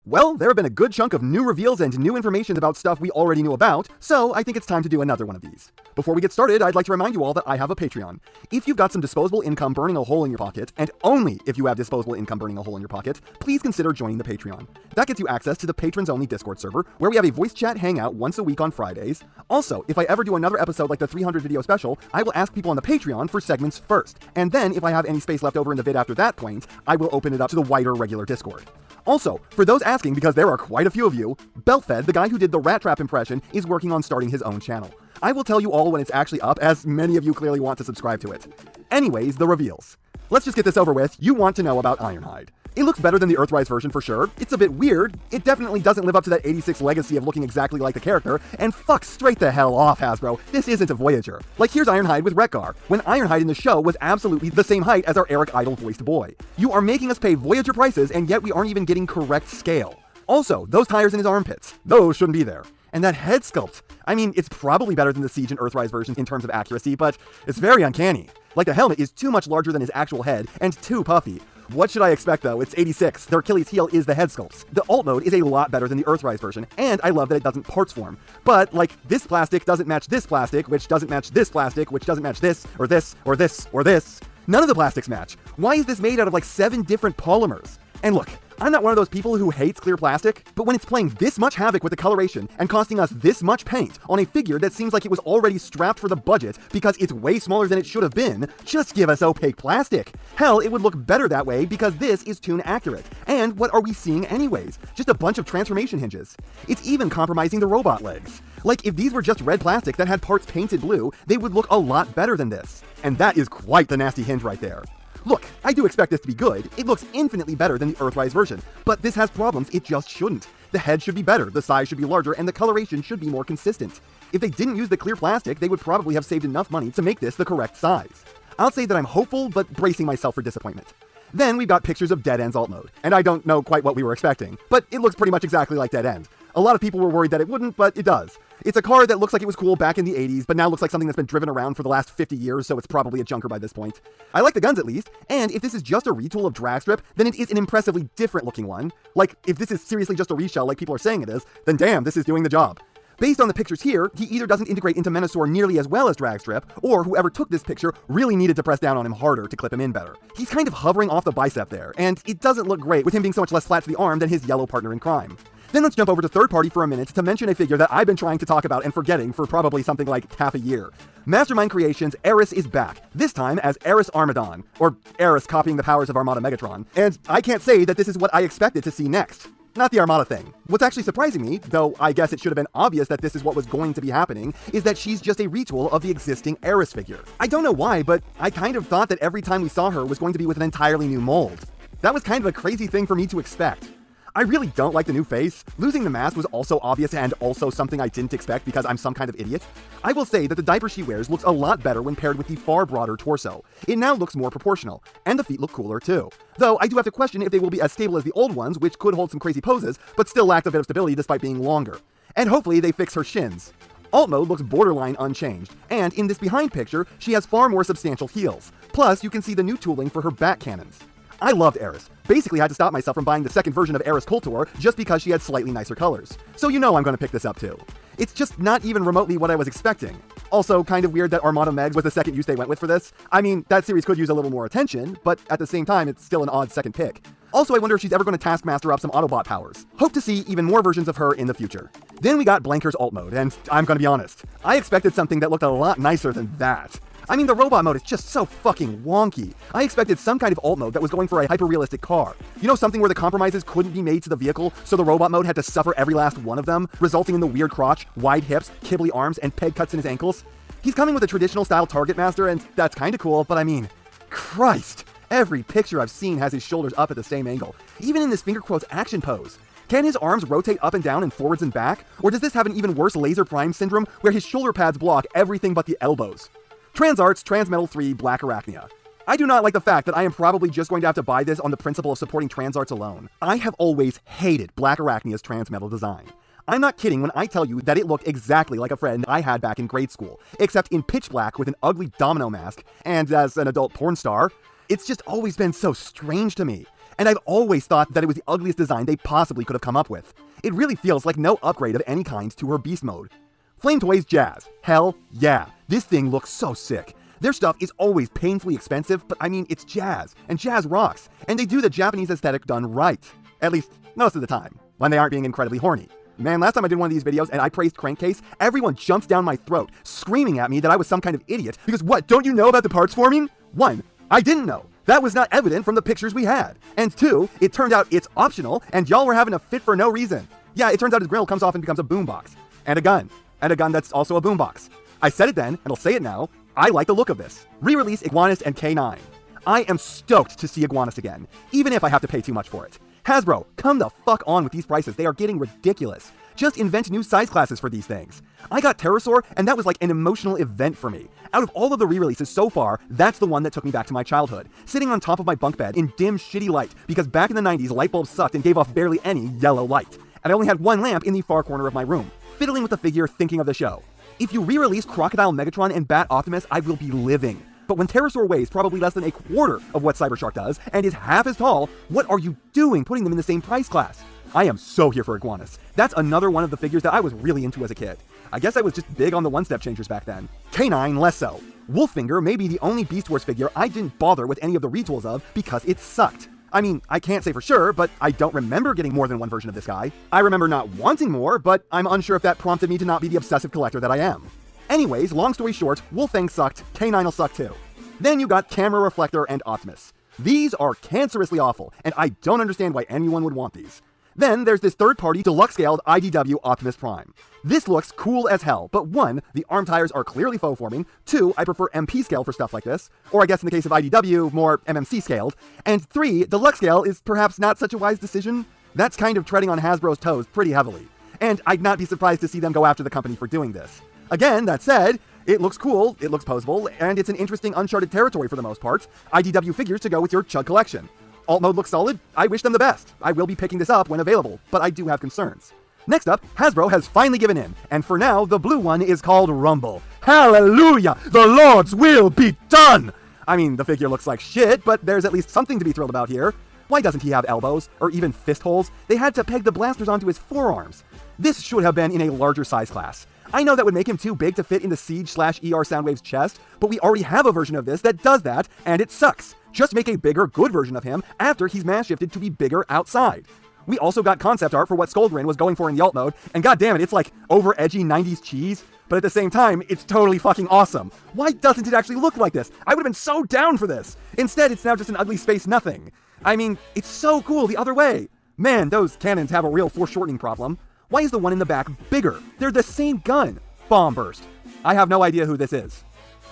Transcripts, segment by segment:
Well, there have been a good chunk of new reveals and new information about stuff we already knew about, so I think it's time to do another one of these. Before we get started, I'd like to remind you all that I have a Patreon. If you've got some disposable income burning a hole in your pocket, and only if you have disposable income burning a hole in your pocket, please consider joining the Patreon. That gets you access to the patrons-only Discord server, where we have a voice chat hangout once a week on Fridays. Also, if I ever do another episode like the 300 video special, I will ask people on the Patreon for segments first, and then if I have any space left over in the vid after that point, I will open it up to the wider regular Discord. Also, for those asking, because there are quite a few of you, Beltfed, the guy who did the Rat Trap impression, is working on starting his own channel. I will tell you all when it's actually up, as many of you clearly want to subscribe to it. Anyways, the reveals. Let's just get this over with. You want to know about Ironhide. It looks better than the Earthrise version for sure. It's a bit weird. It definitely doesn't live up to that 86 legacy of looking exactly like the character. And fuck straight the hell off, Hasbro. This isn't a Voyager. Like, here's Ironhide with Wreck-Gar, when Ironhide in the show was absolutely the same height as our Eric Idle voiced boy. You are making us pay Voyager prices, and yet we aren't even getting correct scale. Also, those tires in his armpits. Those shouldn't be there. And that head sculpt. I mean, it's probably better than the Siege and Earthrise versions in terms of accuracy, but it's very uncanny. Like, the helmet is too much larger than his actual head, and too puffy. What should I expect though? It's 86. Their Achilles heel is the head sculpts. The alt mode is a lot better than the Earthrise version, and I love that it doesn't parts form. But, like, this plastic doesn't match this plastic, which doesn't match this plastic, which doesn't match this, or this, or this, or this. None of the plastics match. Why is this made out of like 7 different polymers? And look, I'm not one of those people who hates clear plastic, but when it's playing this much havoc with the coloration and costing us this much paint on a figure that seems like it was already strapped for the budget because it's way smaller than it should have been, just give us opaque plastic. Hell, it would look better that way because this is toon accurate. And what are we seeing anyways? Just a bunch of transformation hinges. It's even compromising the robot legs. Like, if these were just red plastic that had parts painted blue, they would look a lot better than this. And that is quite the nasty hinge right there. Look, I do expect this to be good. It looks infinitely better than the Earthrise version, but this has problems it just shouldn't. The head should be better, the size should be larger, and the coloration should be more consistent. If they didn't use the clear plastic, they would probably have saved enough money to make this the correct size. I'll say that I'm hopeful, but bracing myself for disappointment. Then we've got pictures of Dead End's alt mode, and I don't know quite what we were expecting, but it looks pretty much exactly like Dead End. A lot of people were worried that it wouldn't, but it does. It's a car that looks like it was cool back in the 80s, but now looks like something that's been driven around for the last 50 years, so it's probably a junker by this point. I like the guns at least, and if this is just a retool of Dragstrip, then it is an impressively different looking one. Like, if this is seriously just a reshell like people are saying it is, then damn, this is doing the job. Based on the pictures here, he either doesn't integrate into Menasor nearly as well as Dragstrip, or whoever took this picture really needed to press down on him harder to clip him in better. He's kind of hovering off the bicep there, and it doesn't look great with him being so much less flat to the arm than his yellow partner in crime. Then let's jump over to third party for a minute to mention a figure that I've been trying to talk about and forgetting for probably something like half a year. Mastermind Creations' Eris is back, this time as Eris Armadon, or Eris copying the powers of Armada Megatron, and I can't say that this is what I expected to see next. Not the Armada thing. What's actually surprising me, though I guess it should have been obvious that this is what was going to be happening, is that she's just a retool of the existing Eris figure. I don't know why, but I kind of thought that every time we saw her was going to be with an entirely new mold. That was kind of a crazy thing for me to expect. I really don't like the new face. Losing the mask was also obvious and also something I didn't expect because I'm some kind of idiot. I will say that the diaper she wears looks a lot better when paired with the far broader torso. It now looks more proportional, and the feet look cooler too. Though I do have to question if they will be as stable as the old ones, which could hold some crazy poses, but still lacked a bit of stability despite being longer. And hopefully they fix her shins. Alt mode looks borderline unchanged, and in this behind picture, she has far more substantial heels. Plus, you can see the new tooling for her back cannons. I loved Eris. Basically had to stop myself from buying the second version of Eris Kultor just because she had slightly nicer colors. So you know I'm gonna pick this up too. It's just not even remotely what I was expecting. Also, kind of weird that Armada Megs was the second use they went with for this. I mean, that series could use a little more attention, but at the same time, it's still an odd second pick. Also, I wonder if she's ever going to Taskmaster up some Autobot powers. Hope to see even more versions of her in the future. Then we got Blanker's alt mode, and I'm gonna be honest, I expected something that looked a lot nicer than that. I mean, the robot mode is just so fucking wonky. I expected some kind of alt mode that was going for a hyper-realistic car. You know, something where the compromises couldn't be made to the vehicle, so the robot mode had to suffer every last one of them, resulting in the weird crotch, wide hips, kibbly arms, and peg cuts in his ankles. He's coming with a traditional style Target Master, and that's kinda cool, but I mean, Christ. Every picture I've seen has his shoulders up at the same angle, even in this finger quotes action pose. Can his arms rotate up and down and forwards and back? Or does this have an even worse Laser Prime syndrome, where his shoulder pads block everything but the elbows? Transarts Transmetal 3 Black Arachnia. I do not like the fact that I am probably just going to have to buy this on the principle of supporting Transarts alone. I have always hated Black Arachnia's Transmetal design. I'm not kidding when I tell you that it looked exactly like a friend I had back in grade school, except in pitch black with an ugly domino mask, and as an adult porn star. It's just always been so strange to me. and I've always thought that it was the ugliest design they possibly could have come up with. It really feels like no upgrade of any kind to her beast mode. Flame Toys Jazz. Hell yeah, this thing looks so sick. Their stuff is always painfully expensive, but I mean, it's jazz, and jazz rocks, and they do the Japanese aesthetic done right. At least, most of the time, when they aren't being incredibly horny. Man, last time I did one of these videos and I praised Crankcase, everyone jumped down my throat, screaming at me that I was some kind of idiot, because what, don't you know about the parts forming? 1, I didn't know. That was not evident from the pictures we had. And 2, it turned out it's optional, and y'all were having a fit for no reason. Yeah, it turns out his grill comes off and becomes a boombox. And a gun that's also a boombox. I said it then, and I'll say it now, I like the look of this. Re-release Iguanus and K9. I am stoked to see Iguanus again, even if I have to pay too much for it. Hasbro, come the fuck on with these prices, they are getting ridiculous. Just invent new size classes for these things. I got Pterosaur, and that was like an emotional event for me. Out of all of the re-releases so far, that's the one that took me back to my childhood. Sitting on top of my bunk bed in dim, shitty light, because back in the 90s, light bulbs sucked and gave off barely any yellow light. And I only had one lamp in the far corner of my room, fiddling with the figure, thinking of the show. If you re-release Crocodile Megatron and Bat Optimus, I will be living. But when Pterosaur weighs probably less than a quarter of what Cybershark does, and is half as tall, what are you doing putting them in the same price class? I am so here for Iguanus. That's another one of the figures that I was really into as a kid. I guess I was just big on the one-step changers back then. K9 less so. Wolffinger may be the only Beast Wars figure I didn't bother with any of the retools of because it sucked. I mean, I can't say for sure, but I don't remember getting more than one version of this guy. I remember not wanting more, but I'm unsure if that prompted me to not be the obsessive collector that I am. Anyways, long story short, Wolfang sucked, K9'll suck too. Then you got Camera Reflector and Optimus. These are cancerously awful, and I don't understand why anyone would want these. Then there's this third-party deluxe-scaled IDW Optimus Prime. This looks cool as hell, but 1, the arm tires are clearly faux forming, 2, I prefer MP scale for stuff like this, or I guess in the case of IDW, more MMC scaled, and 3, deluxe scale is perhaps not such a wise decision. That's kind of treading on Hasbro's toes pretty heavily, and I'd not be surprised to see them go after the company for doing this. Again, that said, it looks cool, it looks posable, and it's an interesting uncharted territory for the most part. IDW figures to go with your Chug collection. Alt mode looks solid, I wish them the best. I will be picking this up when available, but I do have concerns. Next up, Hasbro has finally given in, and for now, the blue one is called Rumble. Hallelujah! The Lord's will be done! I mean, the figure looks like shit, but there's at least something to be thrilled about here. Why doesn't he have elbows, or even fist holes? They had to peg the blasters onto his forearms. This should have been in a larger size class. I know that would make him too big to fit in the Siege/ER Soundwave's chest, but we already have a version of this that does that, and it sucks. Just make a bigger, good version of him after he's mass shifted to be bigger outside. We also got concept art for what Skullgrin was going for in the alt mode, and goddammit, it's like over edgy 90s cheese, but at the same time, it's totally fucking awesome. Why doesn't it actually look like this? I would have been so down for this. Instead, it's now just an ugly space nothing. I mean, it's so cool the other way. Man, those cannons have a real foreshortening problem. Why is the one in the back bigger? They're the same gun. Bomb burst. I have no idea who this is.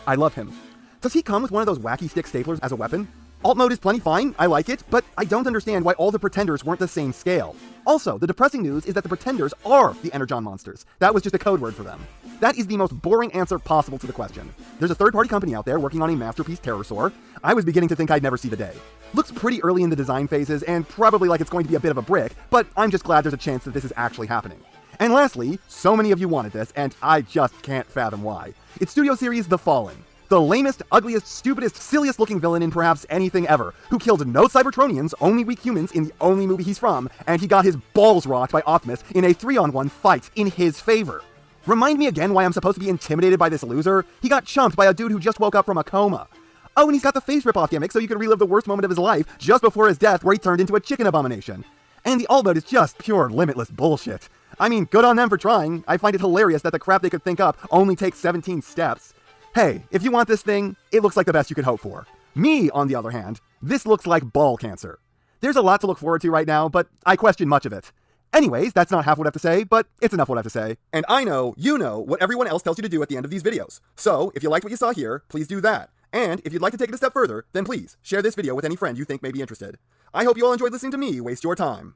I love him. Does he come with one of those wacky stick staplers as a weapon? Alt mode is plenty fine, I like it, but I don't understand why all the Pretenders weren't the same scale. Also, the depressing news is that the Pretenders are the Energon monsters. That was just a code word for them. That is the most boring answer possible to the question. There's a third-party company out there working on a masterpiece Pterosaur. I was beginning to think I'd never see the day. Looks pretty early in the design phases, and probably like it's going to be a bit of a brick, but I'm just glad there's a chance that this is actually happening. And lastly, so many of you wanted this, and I just can't fathom why. It's Studio Series The Fallen. The lamest, ugliest, stupidest, silliest looking villain in perhaps anything ever, who killed no Cybertronians, only weak humans in the only movie he's from, and he got his balls rocked by Optimus in a 3-on-1 fight in his favor. Remind me again why I'm supposed to be intimidated by this loser? He got chumped by a dude who just woke up from a coma. Oh, and he's got the face rip-off gimmick so you can relive the worst moment of his life just before his death where he turned into a chicken abomination. And the alt mode is just pure limitless bullshit. I mean, good on them for trying. I find it hilarious that the crap they could think up only takes 17 steps. Hey, if you want this thing, it looks like the best you could hope for. Me, on the other hand, this looks like ball cancer. There's a lot to look forward to right now, but I question much of it. Anyways, that's not half what I have to say, but it's enough what I have to say. And I know, you know, what everyone else tells you to do at the end of these videos. So, if you liked what you saw here, please do that. And if you'd like to take it a step further, then please, share this video with any friend you think may be interested. I hope you all enjoyed listening to me waste your time.